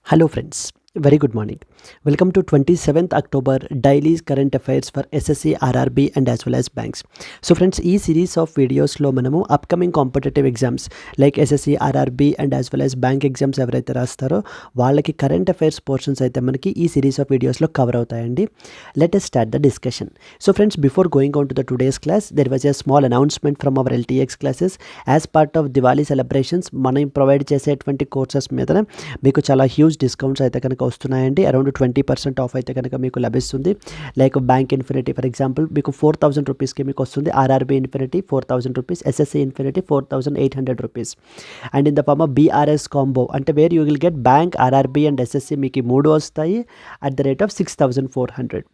Hello friends, very good morning. Welcome to 27th October daily current affairs for SSC, RRB and as well as banks. So friends, ఈ series of videos లో మనము upcoming competitive exams like SSC, RRB and as well as bank exams ఎవరైతే రాస్తారో వాళ్ళకి current affairs portions అయితే మనకి ఈ series of videos లో cover అవుతాయండి. Let us start the discussion. So friends, before going on to the today's class, there was a small announcement from our LTX classes. As part of Diwali celebrations, మనం provide చేసేటువంటి courses మీద మీకు చాలా huge discounts అయితే కనుక వస్తున్నాయండి. Around 20% of అయితే కనుక మీకు లభిస్తుంది. Like bank infinity for example మీకు 4,000 రూపీస్కి మీకు వస్తుంది. RRB infinity 4,000 rupees, SSC infinity 4,800 rupees. And in the form of BRS combo అంటే where you will get bank, RRB and SSC మీకు ఈ మూడు వస్తాయి at the rate of 6,400.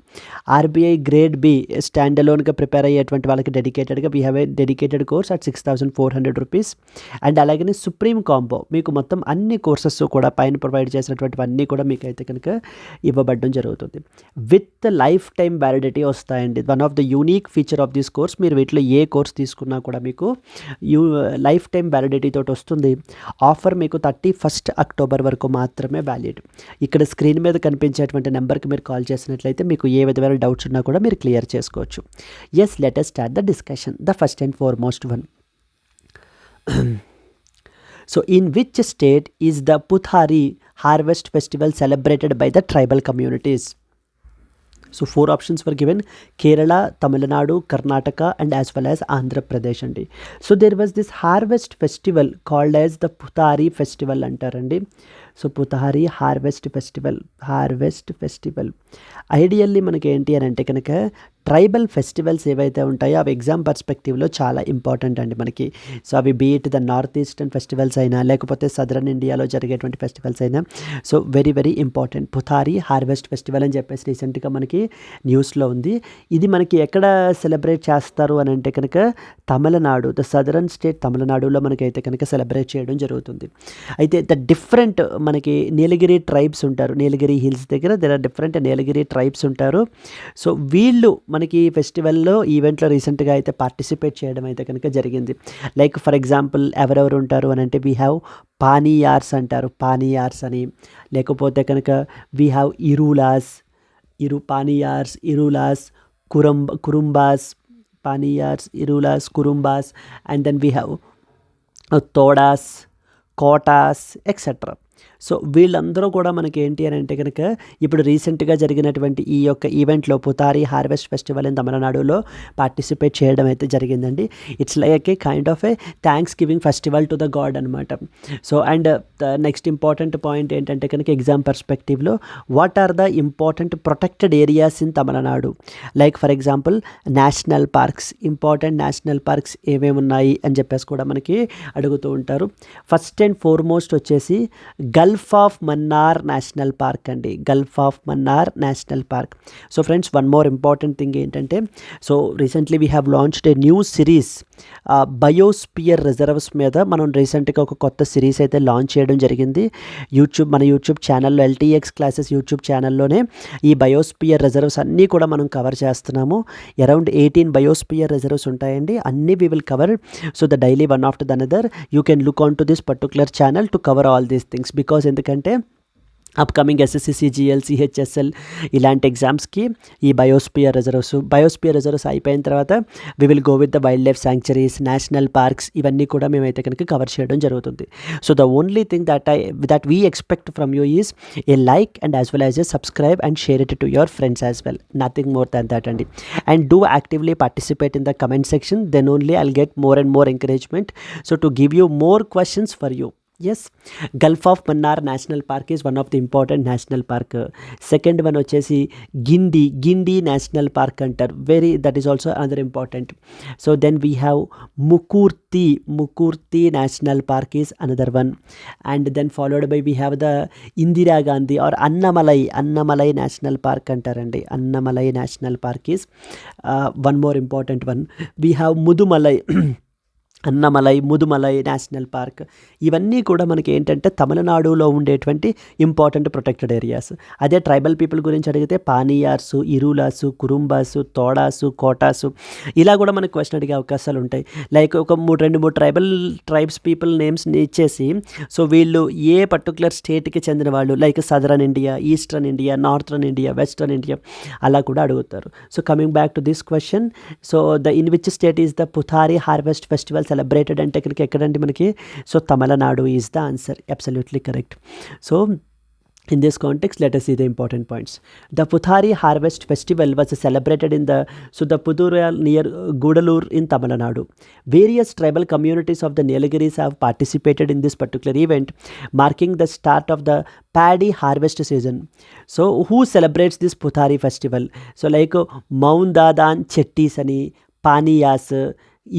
RBI grade B stand అలోన్గా ప్రిపేర్ అయ్యేటువంటి వాళ్ళకి డెడికేటెడ్గా we have a dedicated course at 6,400 rupees. And అలాగనే సుప్రీం కాంబో మీకు మొత్తం అన్ని కోర్సెస్ కూడా పైన ప్రొవైడ్ చేసినటువంటివన్నీ కూడా మీకు అయితే కనుక ఇవ్వబడడం జరుగుతుంది. విత్ లైఫ్ టైం వ్యాలిడిటీ వస్తాయండి. One of the unique feature of this course, మీరు వీటిలో ఏ కోర్స్ తీసుకున్నా కూడా మీకు లైఫ్ టైం వ్యాలిడిటీ తోటి వస్తుంది. ఆఫర్ మీకు 31st అక్టోబర్ వరకు మాత్రమే వ్యాలిడ్. ఇక్కడ స్క్రీన్ మీద కనిపించేటువంటి నెంబర్కి మీరు కాల్ చేసినట్లయితే మీకు ఏ విధమైన డౌట్స్ ఉన్నా కూడా మీరు క్లియర్ చేసుకోవచ్చు. Yes, let us start the discussion. The first and foremost one. So in which state is the Puthari harvest festival celebrated by the tribal communities? So 4 options were given: Kerala, Tamil Nadu, Karnataka and as well as Andhra Pradesh andi. So there was this harvest festival called as the Puthari festival antarandi. So Puthari harvest festival ideally మనకి ఏంటి అని అంటే కనుక tribal festivals ఏవైతే ఉంటాయో అవి exam పర్స్పెక్టివ్లో చాలా important అండి మనకి. సో అవి beat the north eastern festivals అయినా లేకపోతే సదరన్ ఇండియాలో జరిగేటువంటి ఫెస్టివల్స్ అయినా so very very important. Puthari harvest festival అని చెప్పేసి రీసెంట్గా మనకి న్యూస్లో ఉంది. ఇది మనకి ఎక్కడ సెలబ్రేట్ చేస్తారు అని అంటే కనుక తమిళనాడు, ద సదరన్ స్టేట్ తమిళనాడులో మనకైతే కనుక సెలబ్రేట్ చేయడం జరుగుతుంది. అయితే ద డిఫరెంట్ మనకి నీలగిరి ట్రైబ్స్ ఉంటారు. నీలగిరి హిల్స్ దగ్గర there are different Nilgiri tribes ఉంటారు. సో వీళ్ళు మనకి ఫెస్టివల్లో ఈవెంట్లో రీసెంట్గా అయితే పార్టిసిపేట్ చేయడం అయితే కనుక జరిగింది. లైక్ ఫర్ ఎగ్జాంపుల్ ఎవరెవరు ఉంటారు అని అంటే వీ హ్యావ్ పానీయార్స్ అంటారు, పానీయార్స్ అని. లేకపోతే కనుక we have Paniyars, Irulas, Kurumbas, Paniyars, Irulas, Kurumbas. And then we have Todas, Kotas etcetera. So వీళ్ళందరూ కూడా మనకి ఏంటి అని అంటే కనుక ఇప్పుడు రీసెంట్గా జరిగినటువంటి ఈ యొక్క ఈవెంట్లో పుతారి హార్వెస్ట్ ఫెస్టివల్ ఇన్ తమిళనాడులో పార్టిసిపేట్ చేయడం అయితే జరిగిందండి. It's like a kind of a thanks giving festival to the god అనమాట. So and next important point ఏంటంటే కనుక ఎగ్జామ్ పర్స్పెక్టివ్లో what are the important protected areas in Tamil Nadu. Like for example national parks, important national parks ఏమేమి ఉన్నాయి అని చెప్పేసి కూడా మనకి అడుగుతూ ఉంటారు. ఫస్ట్ అండ్ ఫార్మోస్ట్ వచ్చేసి gulf of Mannar national park అండి. Gulf of Mannar national park. So friends, one more important thing ఏంటంటే so recently we have launched a new series biosphere reserves మీద. మనం రీసెంట్గా ఒక కొత్త సిరీస్ అయితే లాంచ్ చేయడం జరిగింది. మన యూట్యూబ్ ఛానల్లో LTX క్లాసెస్ యూట్యూబ్ ఛానల్లోనే ఈ బయోస్పియర్ రిజర్వ్స్ అన్నీ కూడా మనం కవర్ చేస్తున్నాము. అరౌండ్ 18 బయోస్పియర్ రిజర్వ్స్ ఉంటాయండి. అన్నీ we will cover. So the daily one after the another you can look on to this particular channel to cover all these things. Because ఎందుకంటే upcoming SSC, CGL, CHSL ఇలాంటి ఎగ్జామ్స్కి ఈ biosphere reserves అయిపోయిన తర్వాత we will go with the wildlife sanctuaries, national parks ఇవన్నీ కూడా మేమైతే కనుక కవర్ చేయడం జరుగుతుంది. So the only thing that we expect from you is a like and as well as a subscribe and share it to your friends as well. Nothing more than that అండి. And do actively participate in the comment section. Then only I'll get more and more encouragement so to give you more questions for you. Yes, Gulf of Mannar National Park is one of the important national park. Second one వచ్చేసి Guindy national park అంటారు. that is also another important. So then we have Mukurthi national park is another one. And then followed by we have the Indira Gandhi or Annamalai national park అంటారండి. Annamalai national park is one more important one. We have Mudumalai Annamalai, Mudumalai national park, ఇవన్నీ కూడా మనకి ఏంటంటే తమిళనాడులో ఉండేటువంటి important protected areas. అదే tribal people గురించి అడిగితే పానియార్సు, ఇరులాసు, కురుంబాసు, తోడాసు, కోటాసు, ఇలా కూడా మనకు క్వశ్చన్ అడిగే అవకాశాలు ఉంటాయి. లైక్ ఒక 2-3 ట్రైబ్స్ పీపుల్ నేమ్స్ని ఇచ్చేసి, సో వీళ్ళు ఏ పర్టికులర్ స్టేట్కి చెందిన వాళ్ళు, like southern India, eastern India, northern India, western India, అలా కూడా అడుగుతారు. So coming back to this question, so in which state is the Puthari harvest festival celebrated అంటే ఇక్కడికి ఎక్కడండి మనకి, so Tamil Nadu is the answer. Absolutely correct. So in this context, let us see the important points. The Puthari harvest festival was celebrated in the Pudur near Gudalur in Tamil Nadu. Various tribal communities of the Nilgiris have participated in this particular event, marking the start of the paddy harvest season. So who celebrates this Puthari festival? So like Maundadan Chettis ani, Paniyas,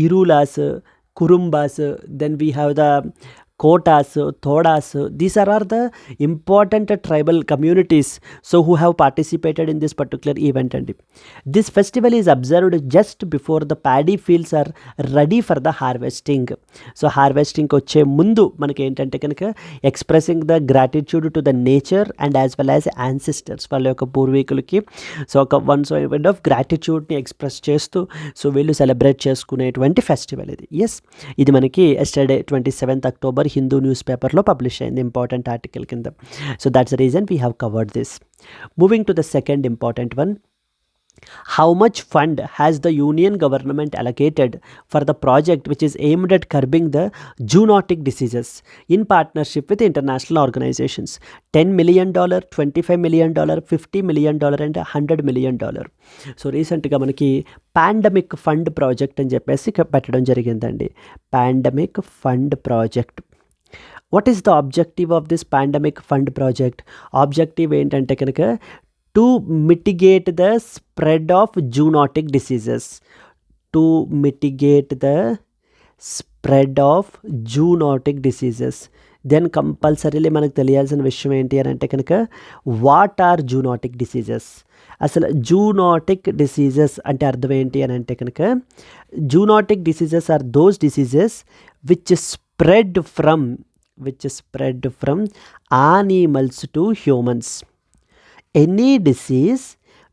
Irulas, Kurumbas, then we have the Kotas, Thodas, these are the important tribal communities, so who have participated in this particular event. And this festival is observed just before the paddy fields are ready for the harvesting. So harvesting వచ్చే ముందు మనకి ఏంటంటే కనుక expressing the gratitude to the nature and as well as ancestors, వాళ్ళ యొక్క పూర్వీకులకి so ఒక one of గ్రాటిట్యూడ్ని express చేస్తూ so వీళ్ళు సెలబ్రేట్ చేసుకునేటువంటి ఫెస్టివల్ ఇది. ఎస్, ఇది మనకి yesterday 27th October Hindu news పేపర్లో పబ్లిష్ అయింది, ఇంపార్టెంట్ ఆర్టికల్ కింద. So that's the reason we have covered this. Moving to the second important one, how much fund has the union government allocated for the project which is aimed at curbing the zoonotic diseases in partnership with international organizations? $10 million, $25 million, $50 million and $100 million. So రీసెంట్గా మనకి pandemic fund project అని చెప్పేసి పెట్టడం జరిగిందండి. Pandemic fund project. What is the objective of this pandemic fund project? Objective ఏంటంటే కనుక to mitigate the spread of zoonotic diseases. To mitigate the spread of zoonotic diseases. Then compulsorily మనకు తెలియాల్సిన విషయం ఏంటి అని అంటే కనుక వాట్ ఆర్ జూనోటిక్ డిసీజెస్. అసలు జూనోటిక్ డిసీజెస్ అంటే అర్థం ఏంటి అని అంటే కనుక zoonotic diseases are those diseases which spread from animals to humans. Any disease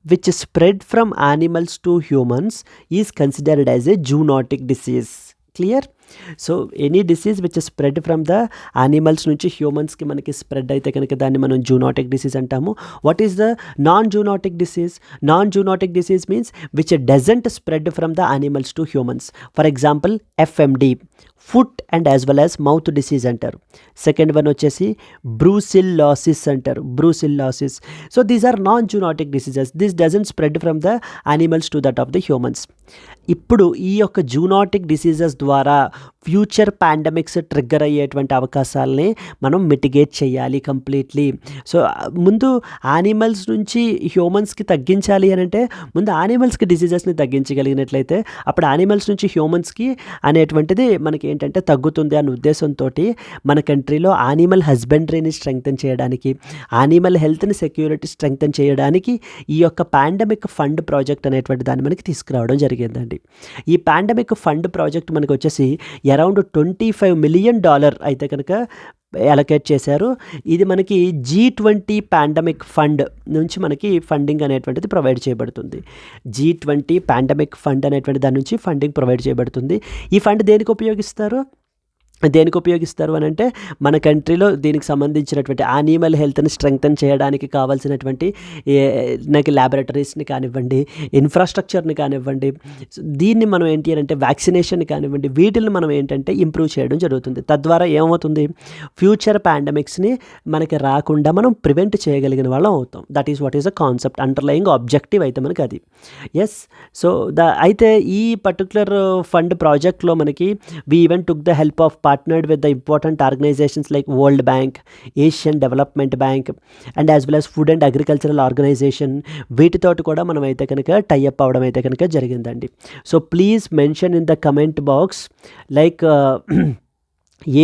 which spread from animals to humans is considered as a zoonotic disease. Clear? So any disease which spread from the animals నుంచి హ్యూమన్స్కి మనకి spread అయితే కనుక దాన్ని మనం zoonotic disease అంటాము. What is the non zoonotic disease? Non zoonotic disease means which doesn't spread from the animals to humans. For example FMD, foot and as well as mouth disease అంటారు. Second one వచ్చేసి brucellosis అంటారు, brucellosis. So these are non zoonotic diseases. This doesn't spread from the animals to that of the humans. ఇప్పుడు ఈ యొక్క zoonotic diseases ద్వారా future pandemics trigger అయ్యేటువంటి అవకాశాలని మనం మిటిగేట్ చేయాలి కంప్లీట్లీ. సో ముందు యానిమల్స్ నుంచి హ్యూమన్స్కి తగ్గించాలి అని అంటే ముందు యానిమల్స్కి డిసీజెస్ని తగ్గించగలిగినట్లయితే అప్పుడు యానిమల్స్ నుంచి హ్యూమన్స్కి అనేటువంటిది మనకి ఏంటంటే తగ్గుతుంది అనే ఉద్దేశంతో మన కంట్రీలో యానిమల్ హస్బెండరీని స్ట్రెంగ్తన్ చేయడానికి, యానిమల్ హెల్త్ని సెక్యూరిటీ స్ట్రెంగ్తన్ చేయడానికి ఈ యొక్క పాండమిక్ ఫండ్ ప్రాజెక్ట్ అనేటువంటి దాన్ని మనకి తీసుకురావడం జరిగిందండి. ఈ పాండమిక్ ఫండ్ ప్రాజెక్ట్ మనకు వచ్చేసి అరౌండ్ $25 million అయితే కనుక అలొకేట్ చేశారు. ఇది మనకి G20 పాండమిక్ ఫండ్ నుంచి మనకి ఫండింగ్ అనేటువంటిది ప్రొవైడ్ చేయబడుతుంది. G20 పాండమిక్ ఫండ్ అనేటువంటి దాని నుంచి ఫండింగ్ ప్రొవైడ్ చేయబడుతుంది. ఈ ఫండ్ దేనికి ఉపయోగిస్తారు అని అంటే మన కంట్రీలో దీనికి సంబంధించినటువంటి యానిమల్ హెల్త్ని స్ట్రెంగ్తన్ చేయడానికి కావాల్సినటువంటి నాకు ల్యాబొరేటరీస్ని కానివ్వండి, ఇన్ఫ్రాస్ట్రక్చర్ని కానివ్వండి, దీన్ని మనం ఏంటి అని అంటే వ్యాక్సినేషన్ కానివ్వండి, వీటిని మనం ఏంటంటే ఇంప్రూవ్ చేయడం జరుగుతుంది. తద్వారా ఏమవుతుంది, ఫ్యూచర్ పాండమిక్స్ని మనకి రాకుండా మనం ప్రివెంట్ చేయగలిగిన వాళ్ళం అవుతాం. That is what is the concept, underlying objective అయితే మనకి అది. ఎస్, సో అయితే ఈ పర్టికులర్ ఫండ్ ప్రాజెక్ట్లో మనకి we even took the help of partnered with the important organizations like World Bank, Asian Development Bank and as well as Food and Agricultural Organization. వీటితోటి కూడా మనం అయితే కనుక టైఅప్ అవడం అయితే కనుక జరిగిందండి. So please mention in the comment box like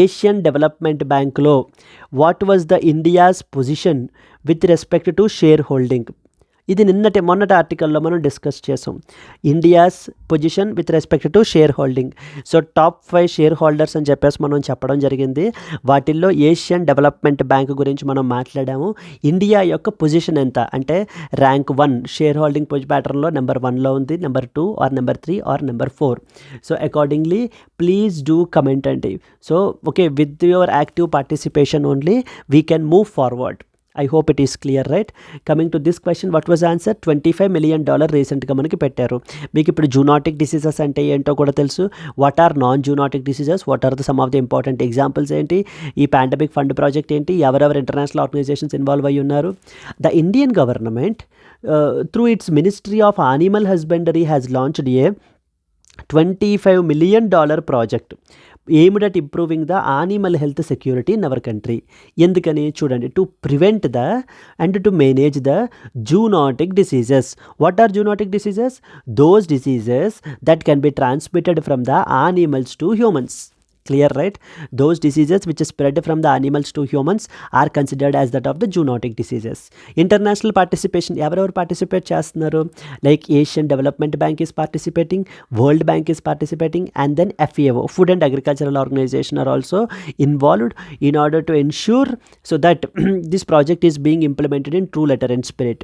Asian development బ్యాంక్లో what was the India's position with respect to shareholding. ఇది మొన్నటి ఆర్టికల్లో మనం డిస్కస్ చేసాం. India's position with respect to shareholding. So top 5 shareholders అని చెప్పేసి మనం చెప్పడం జరిగింది. వాటిల్లో ఏషియన్ డెవలప్మెంట్ బ్యాంక్ గురించి మనం మాట్లాడాము. ఇండియా యొక్క పొజిషన్ ఎంత అంటే ర్యాంక్ 1 షేర్ హోల్డింగ్ ప్యాటర్న్లో నెంబర్ 1లో ఉంది, number 2 or number 3 or number 4. So accordingly please do comment అండి. So okay, with your active participation only we can move forward. I hope it is clear, right? Coming to this question, what was the answer? $25 million రీసెంట్గా మనకి పెట్టారు. మీకు ఇప్పుడు zoonotic diseases అంటే ఏంటో కూడా తెలుసు. What are non zoonotic diseases, what are the some of the important examples ఏంటి, ఈ పాండమిక్ ఫండ్ ప్రాజెక్ట్ ఏంటి, ఎవరెవరు ఇంటర్నేషనల్ ఆర్గనైజేషన్స్ ఇన్వాల్వ్ అయ్యి ఉన్నారు. The Indian government through it's ministry of animal husbandry has launched a $25 million project aimed at improving the animal health security in our country. ఎందుకని చూడండి, to prevent the and to manage the zoonotic diseases. What are zoonotic diseases? Those diseases that can be transmitted from the animals to humans. Clear, right? Those diseases which is spread from the animals to humans are considered as that of the zoonotic diseases. International participation, ఎవరెవరు participate చేస్తున్నారు? Like Asian Development Bank is participating, World Bank is participating, and then FAO, food and agricultural organization are also involved in order to ensure so that this project is being implemented in true letter and spirit.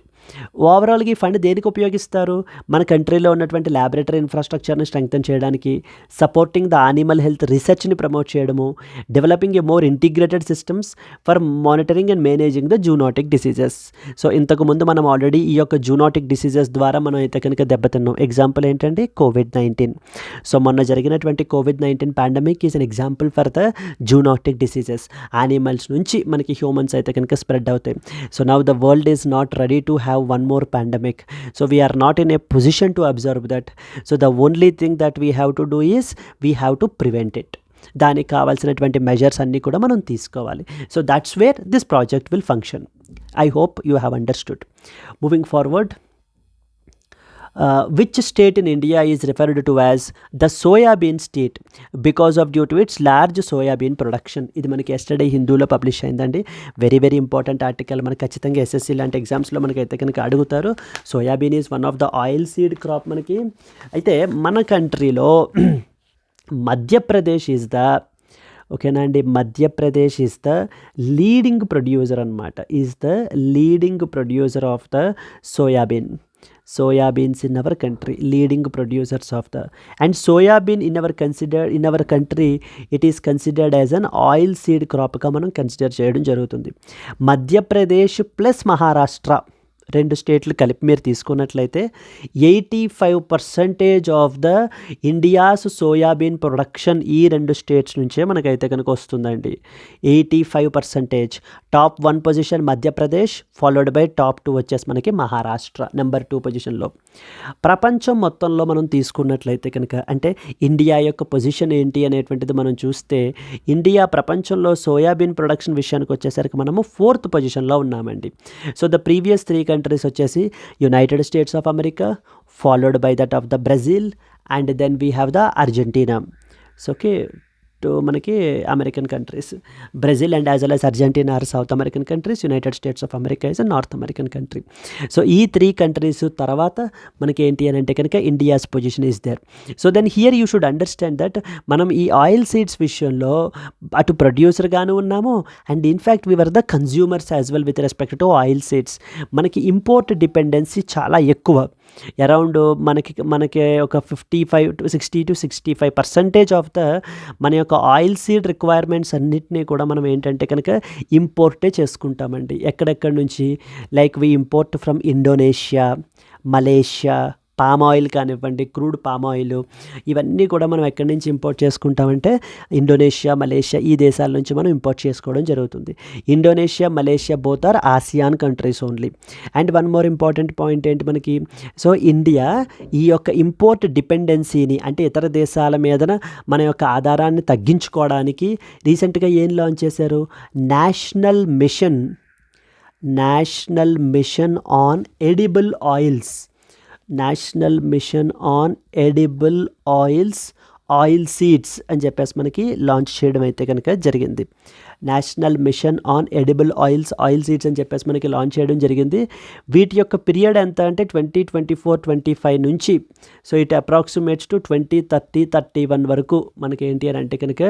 ఓవరాల్గా ఈ fund దేనికి ఉపయోగిస్తారు? మన కంట్రీలో ఉన్నటువంటి laboratory ఇన్ఫ్రాస్ట్రక్చర్ని strengthen చేయడానికి, supporting the animal health రీసెర్చ్ని ప్రమోట్ చేయడము, developing a more integrated systems for monitoring and managing the zoonotic diseases. So ఇంతకుముందు మనం ఆల్రెడీ ఈ యొక్క జూనాటిక్ డిసీజెస్ ద్వారా మనం అయితే కనుక దెబ్బతిన్నాం. ఎగ్జాంపుల్ ఏంటంటే COVID-19. సో మొన్న జరిగినటువంటి COVID-19 pandemic is an example for the zoonotic diseases. Animals నుంచి మనకి హ్యూమన్స్ అయితే కనుక స్ప్రెడ్ అవుతాయి. So now the world is not ready to have one more pandemic, so we are not in a position to observe that. So the only thing that we have to do is we have to prevent it. దానికి కావాల్సినటువంటి measures అన్నీ కూడా మనం తీసుకోవాలి. So that's where this project will function. I hope you have understood. Moving forward, which state in India is referred to as the Soy Bean State because of due to its large soya bean production. ఇది మనకి yesterday హిందూలో publish అయిందండి. Very very important article. మనకి ఖచ్చితంగా SSC లాంటి ఎగ్జామ్స్లో మనకి అయితే కనుక అడుగుతారు. Soyabean is one of the oil seed crop మనకి. అయితే మన కంట్రీలో మధ్యప్రదేశ్ ఈజ్ ద ఓకేనా అండి, Madhya Pradesh is the leading producer అనమాట. Is the leading producer of the soyabean. Soyabeans in our country, leading producers of the, and soybean in our country it is considered as an oil seed crop గా మనం consider చేయడం జరుగుతుంది. Madhya Pradesh plus Maharashtra రెండు స్టేట్లు కలిపి మీరు తీసుకున్నట్లయితే 85% of the India's soybean production ఈ రెండు స్టేట్స్ నుంచే మనకైతే కనుక వస్తుందండి. 85%. Top 1 position Madhya Pradesh, followed by top 2 వచ్చేసి మనకి మహారాష్ట్ర నెంబర్ 2 పొజిషన్లో. ప్రపంచం మొత్తంలో మనం తీసుకున్నట్లయితే కనుక అంటే ఇండియా యొక్క పొజిషన్ ఏంటి అనేటువంటిది మనం చూస్తే, ఇండియా ప్రపంచంలో సోయాబీన్ ప్రొడక్షన్ విషయానికి వచ్చేసరికి మనము 4th పొజిషన్లో ఉన్నామండి. సో ద ప్రీవియస్ 3 కంట్రీస్ వచ్చేసి United States of America, followed by that of the Brazil, and then we have the Argentina. So okay, to మనకి American countries, Brazil and as well as Argentina are South American countries, United States of America is North American country. So ఈ 3 countries తర్వాత మనకి ఏంటి అని అంటే కనుక India's position is there. So then here you should understand that మనం ఈ oil seeds విషయంలో అటు ప్రొడ్యూసర్గాను ఉన్నాము, and in fact we were the consumers as well with respect to oil seeds. మనకి ఇంపోర్ట్ డిపెండెన్సీ చాలా ఎక్కువ. అరౌండ్ మనకి ఒక 65% ఆఫ్ ద మన యొక్క ఆయిల్ సీడ్ రిక్వైర్మెంట్స్ అన్నిటినీ కూడా మనం ఏంటంటే కనుక ఇంపోర్టే చేసుకుంటామండి. ఎక్కడెక్కడి నుంచి? Like we import from Indonesia, Malaysia, palm oil కానివ్వండి, క్రూడ్ పామ్ ఆయిల్, ఇవన్నీ కూడా మనం ఎక్కడి నుంచి ఇంపోర్ట్ చేసుకుంటామంటే ఇండోనేషియా, మలేషియా ఈ దేశాల నుంచి మనం ఇంపోర్ట్ చేసుకోవడం జరుగుతుంది. Indonesia, Malaysia both are ASEAN countries only. And one more important point ఏంటి మనకి, సో ఇండియా ఈ యొక్క ఇంపోర్ట్ డిపెండెన్సీని అంటే ఇతర దేశాల మీదన మన యొక్క ఆధారాన్ని తగ్గించుకోవడానికి రీసెంట్గా ఏం లాంచ్ చేశారు? National mission on edible oils. National mission on edible oil seeds అని చెప్పేసి మనకి లాంచ్ చేయడం అయితే కనుక జరిగింది. National mission on edible oil seeds అని చెప్పేసి మనకి లాంచ్ చేయడం జరిగింది. వీటి యొక్క పీరియడ్ ఎంత అంటే 2024-25 నుంచి, సో ఇట్ అప్రాక్సిమేట్స్ టు 2030-31 వరకు మనకి ఏంటి అని అంటే కనుక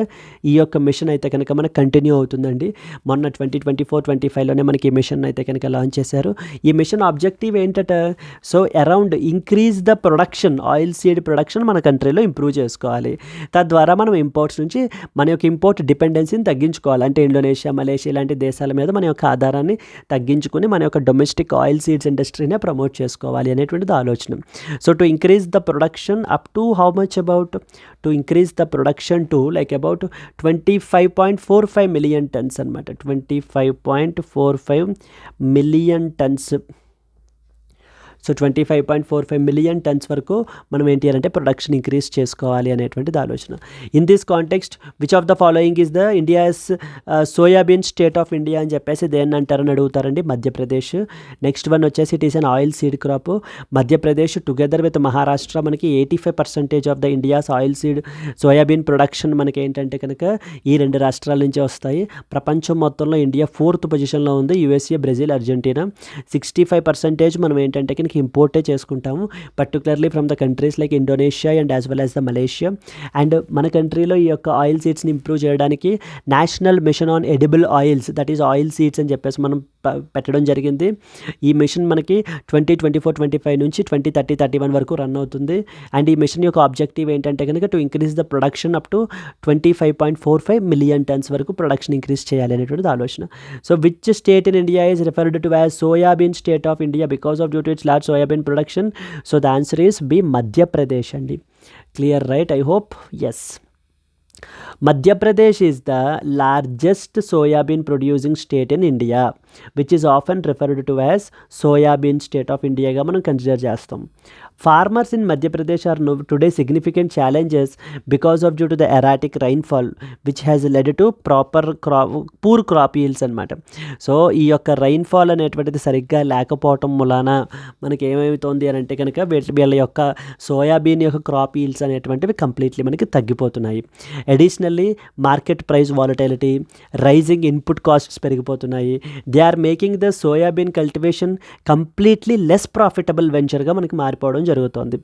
ఈ యొక్క మిషన్ అయితే కనుక మనకు కంటిన్యూ అవుతుందండి. మొన్న 2024-25లోనే మనకి ఈ మిషన్ అయితే కనుక లాంచ్ చేశారు. ఈ మిషన్ ఆబ్జెక్టివ్ ఏంటంటే, so around increase the production, oil seed production మన కంట్రీలో ఇంప్రూవ్ చేసుకోవాలి. తద్వారా మనం ఇంపోర్ట్స్ నుంచి మన యొక్క ఇంపోర్ట్ డిపెండెన్సీని తగ్గించుకోవాలి. అంటే ఇండోనేషియా, మలేషియా లాంటి దేశాల మీద మన యొక్క ఆధారాన్ని తగ్గించుకుని మన యొక్క డొమెస్టిక్ ఆయిల్ సీడ్స్ ఇండస్ట్రీనే ప్రమోట్ చేసుకోవాలి అనేటువంటిది ఆలోచన. So to increase the production up to how much about, to increase the production to like about 25.45 million turns అనమాట. 25.45 million turns. So 25.45 million tons వరకు మనం ఏంటి అంటే ప్రొడక్షన్ ఇంక్రీజ్ చేసుకోవాలి అనేటువంటిది ఆలోచన. In this context which of the following is the India's soybean state of India అని చెప్పేసి దేన్ని అంటారని అడుగుతారండి. మధ్యప్రదేశ్. నెక్స్ట్ వన్ వచ్చేసి it is an oil seed crop. Madhya Pradesh together with Maharashtra మనకి 85% of the India's oil seed soybean production మనకి ఏంటంటే కనుక ఈ రెండు రాష్ట్రాల నుంచే వస్తాయి. ప్రపంచం మొత్తంలో ఇండియా 4th పొజిషన్లో ఉంది. USA, Brazil, Argentina. 65% మనం ఏంటంటే కనుక ఇంపోర్టే చేసుకుంటాము, particularly from the countries like Indonesia and as well as the Malaysia. And మన కంట్రీలో ఈ యొక్క ఆయిల్ సీడ్స్ని ఇంప్రూవ్ చేయడానికి national mission on edible oils, that is oil seeds అని చెప్పేసి మనం పెట్టడం జరిగింది. ఈ మిషన్ మనకి 2024-25 నుంచి 2030-31 వరకు రన్ అవుతుంది. అండ్ ఈ మిషన్ యొక్క ఆబ్జెక్టివ్ ఏంటంటే కనుక to increase the production up to 25.45 million tons వరకు ప్రొడక్షన్ ఇంక్రీజ్ చేయాలి అనేటువంటిది ఆలోచన. So which state in India is referred to as soyabean state of India because of due to its large soyabean production? So the answer is B, Madhya Pradesh అండి. Clear right? I hope yes. Madhya Pradesh is the largest soybean producing state in India, which is often referred to as soybean state of India గా మనం consider చేస్తాం. Farmers in Madhya Pradesh are today significant challenges because of due to the erratic rainfall, which has led to poor crop yields అనమాట. So ఈ యొక్క rainfall అనేటువంటిది సరిగ్గా లేకపోవటం మూలాన మనకి ఏమవుతుంది అని అంటే కనుక వీళ్ళ యొక్క సోయాబీన్ యొక్క క్రాప్ yields అనేటువంటివి కంప్లీట్లీ మనకి తగ్గిపోతున్నాయి. Additionally market price volatility, rising input costs పెరిగిపోతున్నాయి. They are making the soyabean cultivation completely less profitable వెంచర్గా మనకి మారిపోవడం జరుగుతుంది.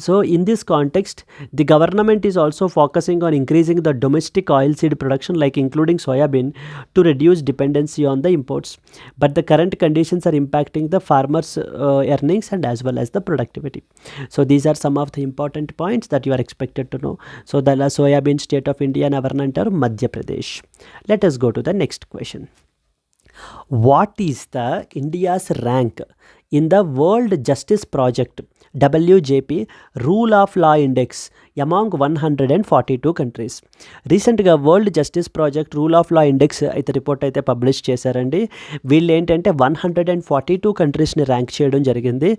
So in this context the government is also focusing on increasing the domestic oil seed production like including soyabean to reduce dependency on the imports. But the current conditions are impacting the farmers earnings and as well as the productivity. So these are some of the important points that you are expected to know. So the soybean state of India అని ఎవరిని అంటారు? Madhya Pradesh. Let us go to the next question. What is the India's rank in the World Justice Project WJP Rule of Law Index among 142 countries? రీసెంట్గా world Justice project rule of law index అయితే report అయితే publish చేశారండి. వీళ్ళు ఏంటంటే 142 కంట్రీస్ని rank చేయడం జరిగింది.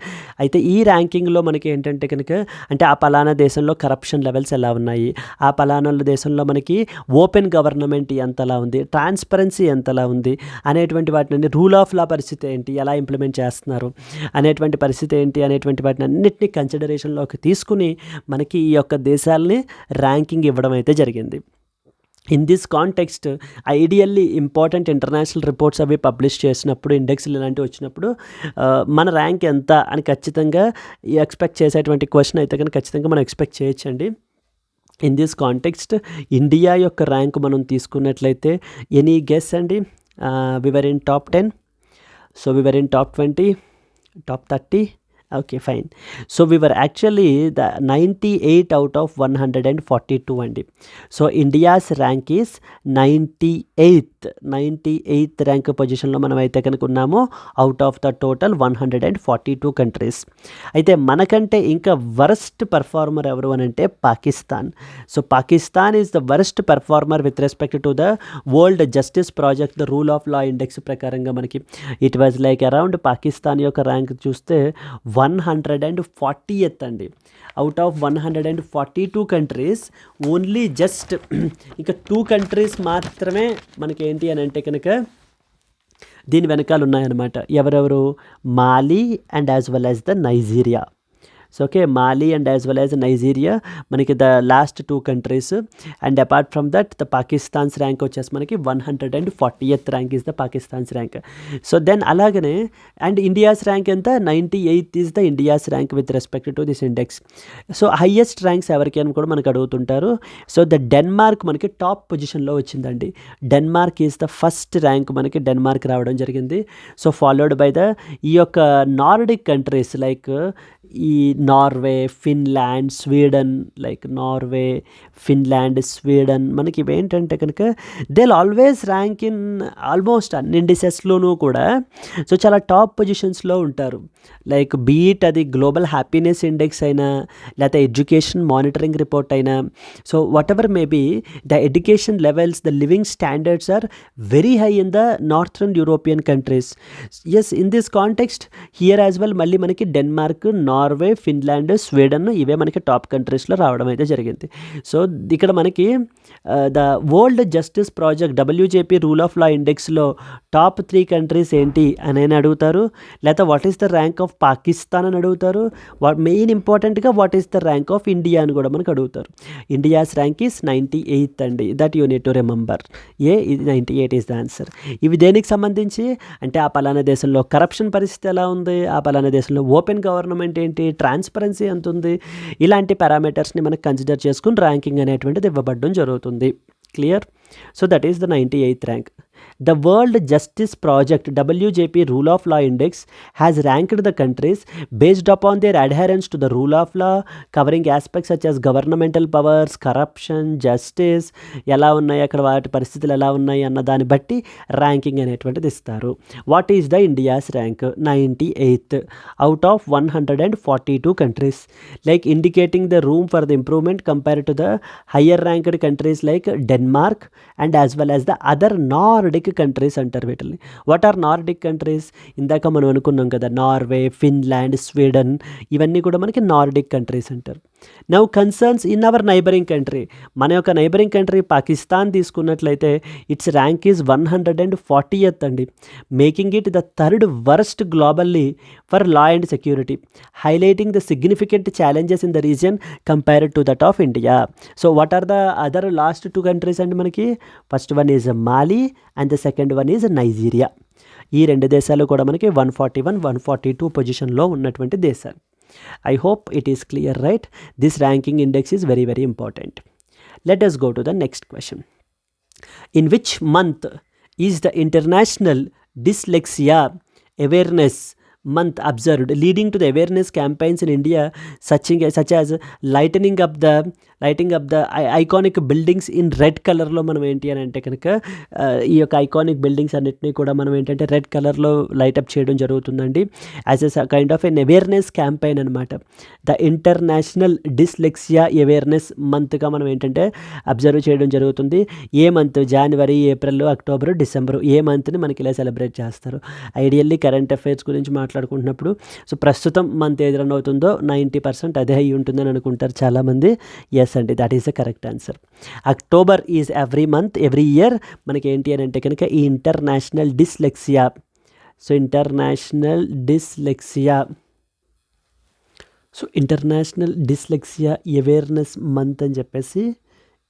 అయితే ఈ ర్యాంకింగ్లో మనకి ఏంటంటే కనుక అంటే ఆ పలానా దేశంలో కరప్షన్ లెవెల్స్ ఎలా ఉన్నాయి, ఆ పలానా దేశంలో మనకి ఓపెన్ గవర్నమెంట్ ఎంతలా ఉంది, ట్రాన్స్పరెన్సీ ఎంతలా ఉంది అనేటువంటి వాటిని, రూల్ ఆఫ్ లా పరిస్థితి ఏంటి, ఎలా ఇంప్లిమెంట్ చేస్తున్నారు అనేటువంటి పరిస్థితి ఏంటి అనేటువంటి వాటిని అన్నిటినీ కన్సిడరేషన్లోకి తీసుకుని మనకి ఈ యొక్క దేశాలని ర్యాంకింగ్ ఇవ్వడం అయితే జరిగింది. In this context ideally important international reports అవి పబ్లిష్ చేసినప్పుడు, ఇండెక్స్లు ఇలాంటివి వచ్చినప్పుడు మన ర్యాంక్ ఎంత అని ఖచ్చితంగా ఎక్స్పెక్ట్ చేసేటువంటి క్వశ్చన్ అయితే కానీ ఖచ్చితంగా మనం ఎక్స్పెక్ట్ చేయొచ్చండి. ఇన్ దిస్ కాంటెక్స్ట్ ఇండియా యొక్క ర్యాంక్ మనం తీసుకున్నట్లయితే ఎనీ గెస్ అండి? We were in top 10, so we were in top 20, top 30. Okay fine. So we were actually the 98 out of 142 అండి. So India's rank is 98th rank పొజిషన్లో మనం అయితే కనుక ఉన్నాము out of the total 142 countries. అయితే మనకంటే ఇంకా వరస్ట్ పర్ఫార్మర్ ఎవరు అని అంటే Pakistan. So Pakistan is the worst performer with respect to the World Justice project the rule of law index ప్రకారంగా మనకి it was like around Pakistan యొక్క ర్యాంక్ చూస్తే 140th అండి. Out of 142 countries only just ఇంకా 2 కంట్రీస్ మాత్రమే మనకి ఏంటి అని అంటే కనుక దీని వెనకాల ఉన్నాయన్నమాట. ఎవరెవరు? Mali and as well as the Nigeria. So okay, Mali and as well as Nigeria మనకి the last 2 countries. And apart from that the Pakistan's rank వచ్చేసి మనకి 140th rank is the Pakistan's rank. So then అలాగనే and India's rank ఎంత, 98th is the India's rank with respect to this index. So highest ranks ఎవరికి అని కూడా మనకు అడుగుతుంటారు. So the Denmark మనకి టాప్ పొజిషన్లో వచ్చిందండి. Denmark is the first rank, మనకి డెన్మార్క్ రావడం జరిగింది. సో ఫాలోడ్ బై ద ఈ యొక్క నార్డిక్ కంట్రీస్ లైక్ ఈ Norway, Finland, Sweden, like Norway, Finland, Sweden, మనకి ఇవేంటంటే కనుక they always rank in almost అన్ని ఇండిసెస్లోనూ కూడా సో చాలా టాప్ పొజిషన్స్లో ఉంటారు. లైక్ బీట్ అది గ్లోబల్ హ్యాపీనెస్ ఇండెక్స్ అయినా లేకపోతే ఎడ్యుకేషన్ మానిటరింగ్ రిపోర్ట్ అయినా, so whatever maybe the education levels, the living standards are very high in the northern European countries. Yes, in this context here as well మళ్ళీ మనకి Denmark, Norway, Finland, Sweden ఇవే మనకి top కంట్రీస్లో రావడం అయితే జరిగింది. So ఇక్కడ మనకి the World Justice Project WJP Rule of Law ఇండెక్స్లో టాప్ 3 కంట్రీస్ ఏంటి అని అడుగుతారు, లేకపోతే what is the rank of Pakistan అని అడుగుతారు, మెయిన్ ఇంపార్టెంట్గా what is the rank of India అని కూడా మనకు అడుగుతారు. ఇండియాస్ ర్యాంక్ ఈస్ 98th అండి, that you need to remember. ఇది 98 ఈస్ ద ఆన్సర్. ఇవి దేనికి సంబంధించి అంటే ఆ పలానా దేశంలో కరప్షన్ పరిస్థితి ఎలా ఉంది, ఆ పలానా దేశంలో ఓపెన్ గవర్నమెంట్ ఏంటి, ట్రాన్స్పరెన్సీ ఎంత ఉంది, ఇలాంటి పారామీటర్స్ని మనకు కన్సిడర్ చేసుకుని ర్యాంకింగ్ అనేటువంటిది ఇవ్వబడడం జరుగుతుంది. Clear? So that is the 98th rank. The World Justice Project WJP Rule of Law Index has ranked the countries based upon their adherence to the rule of law, covering aspects such as governmental powers, corruption, justice, ఎలా ఉన్నాయి అక్కడ వాటి పరిస్థితులు ఎలా ఉన్నాయి అన్న దాన్ని బట్టి ర్యాంకింగ్ అనేటువంటిది ఇస్తారు. What is the India's rank? 98th out of 142 countries, like indicating the room for the improvement compared to the higher ranked countries like Denmark and as well as the other Nordic countries అంటారు వీటిని. What are Nordic countries? ఇందాక మనం అనుకున్నాం కదా, Norway, Finland, Sweden, ఇవన్నీ కూడా మనకి Nordic countries అంటారు. Now concerns in our neighbouring country, మన యొక్క నైబరింగ్ కంట్రీ పాకిస్తాన్ తీసుకున్నట్లయితే ఇట్స్ ర్యాంక్ ఈజ్ 140th అండి, making it the 3rd worst globally for law and security, highlighting the significant challenges in the region compared to that of India. So what are the other last 2 countries అండి మనకి? First one is Mali and the second one is Nigeria. ఈ 2 దేశాలు కూడా మనకి 141, 142 పొజిషన్లో ఉన్నటువంటి దేశాలు. I hope it is clear, right? This ranking index is very, very important. Let us go to the next question. In which month is the International Dyslexia Awareness Month observed, leading to the awareness campaigns in India such as lighting up the iconic buildings in red కలర్లో మనం ఏంటి అని అంటే కనుక ఈ యొక్క iconic buildings అన్నిటినీ కూడా మనం ఏంటంటే రెడ్ కలర్లో లైటప్ చేయడం జరుగుతుందండి, as a kind of an awareness campaign అనమాట. ద ఇంటర్నేషనల్ డిస్లెక్సియా అవేర్నెస్ మంత్గా మనం ఏంటంటే అబ్జర్వ్ చేయడం జరుగుతుంది. ఏ మంత్? జనవరి, ఏప్రిల్, అక్టోబర్, డిసెంబర్, ఏ మంత్ని మనకి ఇలా సెలబ్రేట్ చేస్తారు. ఐడియల్లీ కరెంట్ అఫైర్స్ గురించి మాట్లాడుకుంటున్నప్పుడు సో ప్రస్తుతం మంత్ ఏది రన్ అవుతుందో 90% అదే అయి ఉంటుందని అనుకుంటారు చాలామంది. ఎస్ అండి, that is the correct answer. October is every month, every year మనకి ఏంటి అని అంటే కనుక ఈ international dyslexia, so international dyslexia awareness month అని చెప్పేసి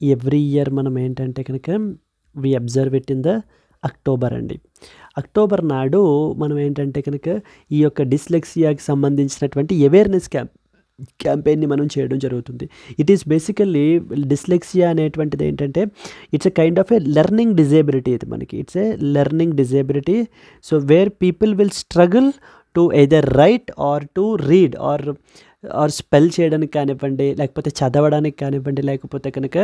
ఎవ్రీ ఇయర్ మనం ఏంటంటే కనుక we observe it in the October అండి. అక్టోబర్ నాడు మనం ఏంటంటే కనుక ఈ యొక్క డిస్లెక్సియాకి సంబంధించినటువంటి అవేర్నెస్ క్యాంపెయిన్ని మనం చేయడం జరుగుతుంది. ఇట్ ఈస్ బేసికల్లీ డిస్లెక్సియా అనేటువంటిది ఏంటంటే it's a kind of a learning disability. ఇది మనకి it's a learning disability. So where people will struggle to either write or to read or spell చేయడానికి కానివ్వండి, లేకపోతే చదవడానికి కానివ్వండి, లేకపోతే కనుక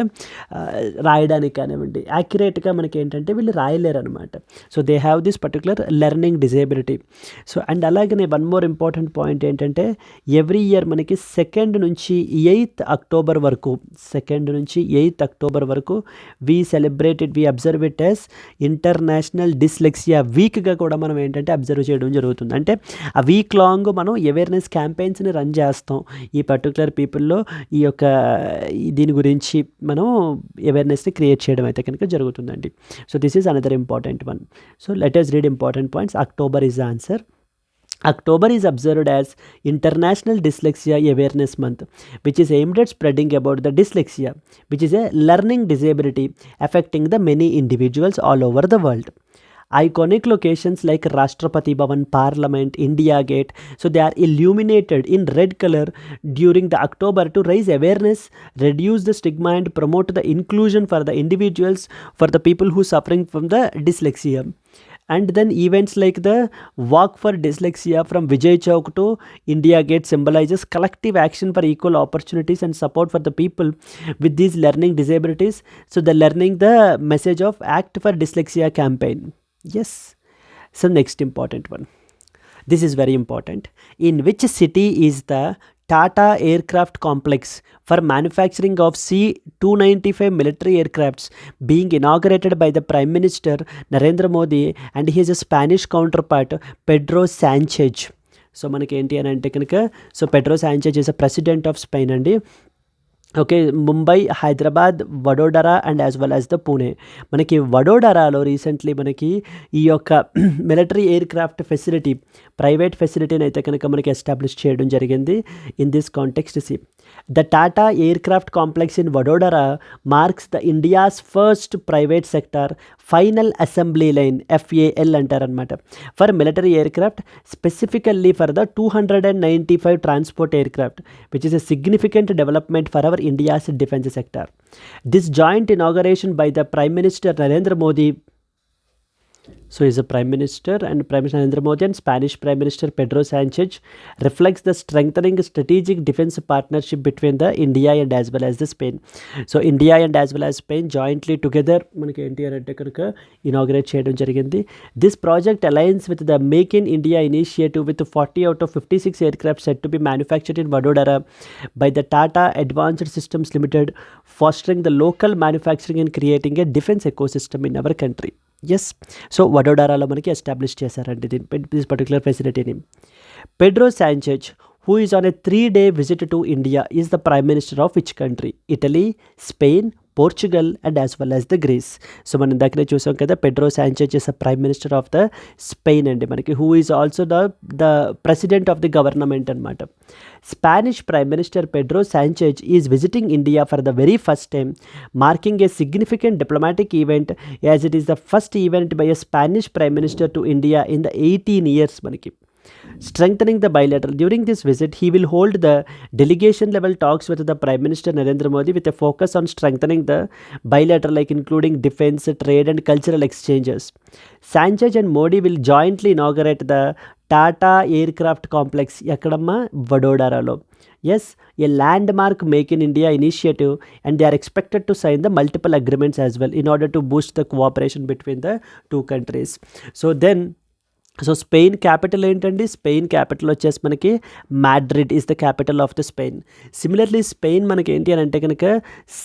రాయడానికి కానివ్వండి, యాక్యురేట్గా మనకి ఏంటంటే వీళ్ళు రాయలేరు అనమాట. So they have this particular learning disability. So and అలాగనే వన్ మోర్ ఇంపార్టెంట్ పాయింట్ ఏంటంటే ఎవ్రీ ఇయర్ మనకి 2nd నుంచి 8th అక్టోబర్ వరకు, 2nd నుంచి 8th అక్టోబర్ వరకు we observe it as international dyslexia వీక్గా కూడా మనం ఏంటంటే అబ్జర్వ్ చేయడం జరుగుతుంది. అంటే ఆ వీక్ లాంగ్ మనం అవేర్నెస్ క్యాంపెయిన్స్ని రన్ చేస్తాం. ఈ పర్టికులర్ పీపుల్లో ఈ యొక్క దీని గురించి మనం అవేర్నెస్ని క్రియేట్ చేయడం అయితే కనుక జరుగుతుందండి. So this is another important one. So let us read important points. October is the answer. October is observed as International Dyslexia Awareness Month, which is aimed at spreading about the dyslexia, which is a learning disability affecting the many individuals all over the world. Iconic locations like Rashtrapati Bhavan, Parliament, India Gate, so they are illuminated in red color during the October to raise awareness, reduce the stigma, and promote the inclusion for the individuals, for the people who suffering from the dyslexia. And then events like the Walk for Dyslexia from Vijay Chowk to India Gate symbolizes collective action for equal opportunities and support for the people with these learning disabilities. So the learning the message of Act for Dyslexia campaign. Yes. So next important one. This is very important. In which city is the Tata Aircraft Complex for manufacturing of C-295 military aircrafts being inaugurated by the Prime Minister Narendra Modi and his Spanish counterpart Pedro Sanchez? So manaki enti ani ante kanaka, so Pedro Sanchez is a president of Spain andi. Okay, Mumbai, Hyderabad, Vadodara and as well as the Pune. మనకి వడోదరాలో recently మనకి ఈ యొక్క military aircraft facility, private ఫెసిలిటీని అయితే కనుక మనకి establish చేయడం జరిగింది. In this context see the Tata aircraft complex in Vadodara marks the India's first private sector final assembly line, FAL అంటారనమాట, for military aircraft, specifically for the 295 transport aircraft, which is a significant development for hour India's defense sector. This joint inauguration by the Prime Minister Narendra Modi, so he's a Prime Minister and Prime Minister Narendra Modi and Spanish Prime Minister Pedro Sanchez reflects the strengthening strategic defense partnership between the India and as well as the Spain. So India and as well as Spain jointly together మనకి ఏంటి అని అంటే కనుక inaugurate చేయడం జరిగింది. This project aligns with the Make in India initiative with 40 out of 56 aircraft set to be manufactured in Vadodara by the Tata Advanced Systems Limited, fostering the local manufacturing and creating a defense ecosystem in our country. Yes, so వడోదరాలో మనకి establish చేశారండి this particular ఫెసిలిటీని. Pedro Sanchez, who is on a 3-day visit to India, is the Prime Minister of which country? Italy, Spain, Portugal and as well as the Greece. So మనం ఇందాకనే చూసాం కదా, Pedro Sanchez is a prime minister of the Spain అండి మనకి, who is also the president of the government అనమాట. Spanish Prime Minister Pedro Sanchez is visiting India for the very first time, marking a significant diplomatic event as it is the first event by a Spanish Prime Minister to India in the 18 years manaki. Strengthening the bilateral. During this visit, he will hold the delegation level talks with the Prime Minister Narendra Modi with a focus on strengthening the bilateral, like including defense, trade and cultural exchanges. Sanchez and Modi will jointly inaugurate the Tata Aircraft Complex, Yakadamma, Vadodara. Yes, a landmark Make in India initiative, and they are expected to sign the multiple agreements as well in order to boost the cooperation between the two countries. So Spain capital ఏంటండి? Spain capital వచ్చేసి మనకి Madrid is the capital of the Spain. Similarly Spain మనకి ఏంటి అని అంటే కనుక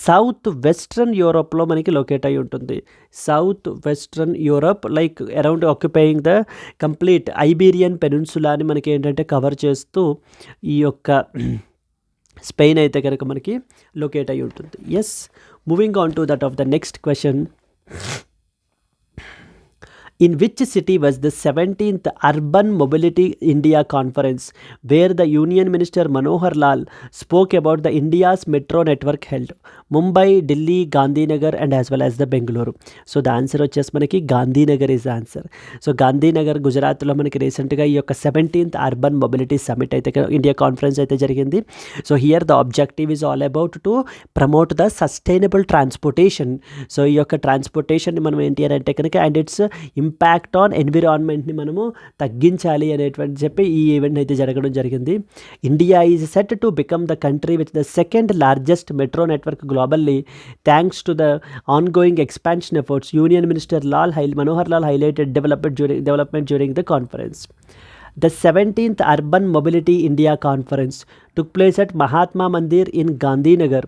south western యూరోప్లో మనకి లొకేట్ అయి ఉంటుంది. South western Europe, like around occupying the complete Iberian పెనిన్సులాని మనకి ఏంటంటే కవర్ చేస్తూ ఈ యొక్క స్పెయిన్ అయితే కనుక మనకి లొకేట్ అయి ఉంటుంది. Yes, moving on to that of the next question. In which city was the 17th Urban Mobility India Conference, where the Union Minister Manohar Lal spoke about the India's metro network held? Mumbai, Delhi, Gandhinagar and as well as the Bengaluru. So the answer వచ్చేసి మనకి Gandhinagar is the answer. So Gandhinagar, గుజరాత్లో మనకి రీసెంట్గా ఈ యొక్క 17th Urban Mobility Summit అయితే India conference అయితే జరిగింది. So here the objective is all about to promote the sustainable transportation. So ఈ యొక్క ట్రాన్స్పోర్టేషన్ని మనం ఏంటి అని అంటే కనుక అండ్ ఇట్స్ ఇంపాక్ట్ ఆన్ ఎన్విరాన్మెంట్ని మనము తగ్గించాలి అనేటువంటి చెప్పి ఈ ఈవెంట్ అయితే జరగడం జరిగింది. India is set to become the country with the second largest metro network globally thanks to the ongoing expansion efforts. Union minister Manohar Lal highlighted development during the conference. The 17th Urban Mobility India Conference took place at Mahatma Mandir in Gandhinagar,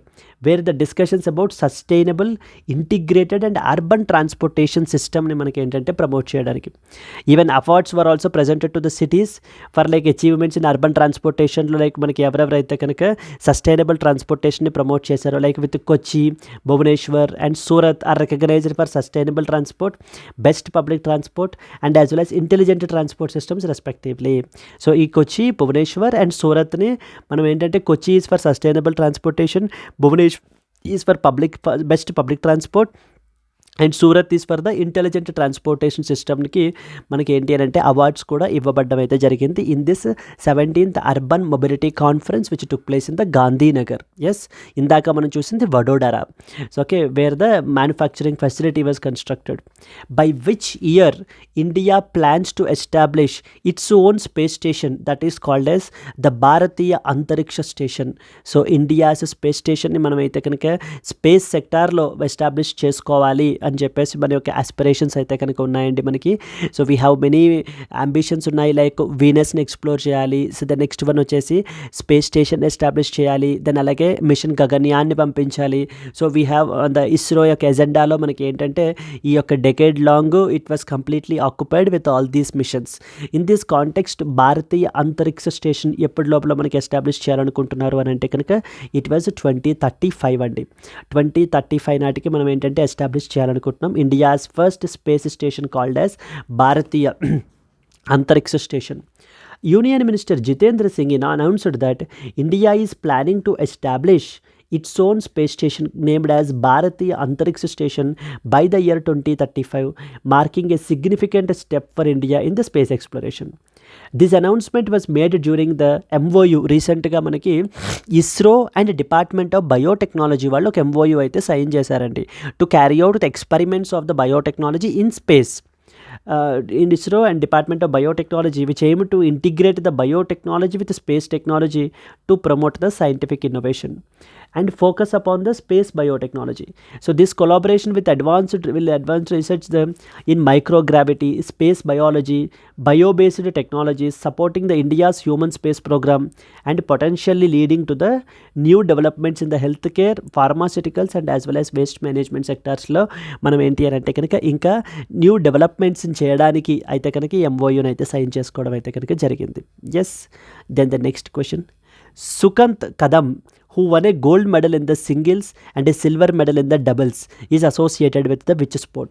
where the discussions about sustainable integrated and urban transportation సిస్టమ్ని మనకి ఏంటంటే promote చేయడానికి. Even awards were also presented to the cities for like achievements in urban ట్రాన్స్పోర్టేషన్లో. Like మనకి ఎవరెవరైతే కనుక sustainable ట్రాన్స్పోర్టేషన్ని promote చేశారో, like with Kochi, Bhubaneswar and Surat are recognised for sustainable transport, best public transport and as well as intelligent transport systems respectively. So ఈ Kochi, Bhubaneswar and సూరత్ని మనం ఏంటంటే కొచ్చి is for sustainable transportation, Bhubaneswar is for best public transport and Surat is for the intelligent transportation సిస్టమ్కి మనకి ఏంటి అని అంటే awards కూడా ఇవ్వబడ్డం అయితే జరిగింది in this 17th urban mobility conference which took place in the Gandhinagar. Yes, ఇందాక మనం చూసింది Vadodara. So okay, where the manufacturing facility was constructed. By which year India plans to establish its own space station that is called as the Bharatiya Antariksh station. So India's space స్టేషన్ని మనం అయితే కనుక space సెక్టార్లో establish చేసుకోవాలి అని చెప్పేసి మన యొక్క ఆస్పిరేషన్స్ అయితే కనుక ఉన్నాయండి మనకి. So we have many ambitions ఉన్నాయి, లైక్ వీనస్ని ఎక్స్ప్లోర్ చేయాలి. సో ద నెక్స్ట్ వన్ వచ్చేసి స్పేస్ స్టేషన్ ఎస్టాబ్లిష్ చేయాలి. దెన్ అలాగే మిషన్ గగన్యాన్ని పంపించాలి. So we have the ISRO యొక్క ఎజెండాలో మనకి ఏంటంటే ఈ యొక్క decade long it was completely occupied with all these missions. In this context Bharatiya Antariksh station ఎప్పటి లోపల మనకి ఎస్టాబ్లిష్ చేయాలనుకుంటున్నారు అని అంటే కనుక ఇట్ వాజ్ 2035 అండి. 2035 నాటికి మనం ఏంటంటే ఎస్టాబ్లిష్ చేయాలనుకుంటున్నాం India's first space station called as Bharatiya Antariksh station. Union Minister Jitendra Singh announced that India is planning to establish its own space station named as Bharatiya Antariksha Station by the year 2035, marking a significant step for India in the space exploration. This announcement was made during the MOU. రీసెంట్గా మనకి ISRO and department of biotechnology వాళ్ళు ఒక MOU అయితే sign చేశారండి to carry out the experiments of the biotechnology in space. In ISRO and Department of Biotechnology, which aim to integrate the biotechnology with space technology to promote the scientific innovation and focus upon the space biotechnology. So this collaboration with advanced research in microgravity, space biology, bio-based technologies, supporting the India's human space program and potentially leading to the new developments in the healthcare, pharmaceuticals and as well as waste management sectors లో మనం ఏంటి అని అంటే కనుక ఇంకా new developments చేయడానికి అయితే కనుక MOUని అయితే సైన్ చేసుకోవడం అయితే కనుక జరిగింది. Yes, then the next question. Sukant Kadam, who won a gold medal in the singles and a silver medal in the doubles, is associated with the which sport?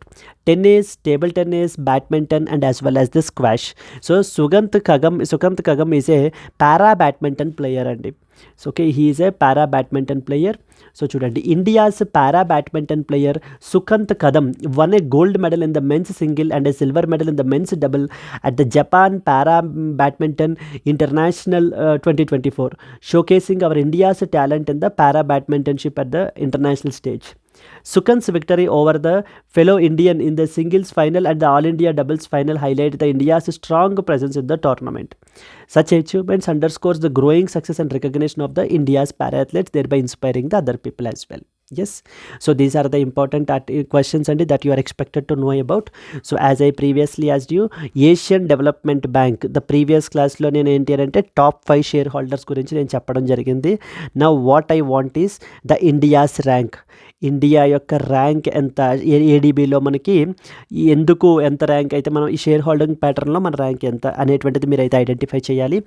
Tennis, table tennis, badminton and as well as the squash. So Sukant Kagam is a para badminton player అండి. So okay, he is a para badminton player. So చూడండి, India's para badminton player Sukant Kadam won a gold medal in the men's single and a silver medal in the men's double at the Japan para badminton international 2024, showcasing our India's talent in the para badmintonship at the international stage. Sukant's victory over the fellow Indian in the singles final and the All India doubles final highlight the India's strong presence in the tournament. Such achievements underscores the growing success and recognition of the India's para athletes, thereby inspiring the other people as well. Yes, so these are the important questions and that you are expected to know about. So as I previously asked you, Asian Development Bank, the previous class lo nenu enti ante top 5 shareholders gurinchi nenu cheppడం జరిగింది. Now what I want is the India's rank. India యొక్క rank ఎంత, ఏడీబీలో మనకి ఎందుకు ఎంత rank అయితే మనం ఈ share holding ప్యాటర్న్లో మన ర్యాంక్ ఎంత అనేటువంటిది మీరు అయితే ఐడెంటిఫై చేయాలి.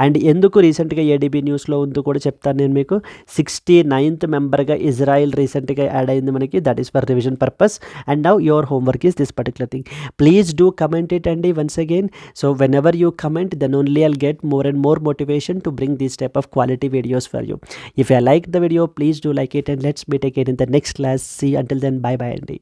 అండ్ ఎందుకు రీసెంట్గా ఏడీబీ న్యూస్లో ఉందో కూడా చెప్తాను నేను మీకు. 69th మెంబర్గా ఇజ్రాయిల్ రీసెంట్గా యాడ్ అయింది మనకి. That is for revision purpose. And now your homework is this particular thing. Please do comment it అండి once again. So whenever you comment, then only I'll get more and more motivation to bring these type of quality videos for you. If you like the video, please do like it and let's meet again in the next class. See you until then, bye bye Andy.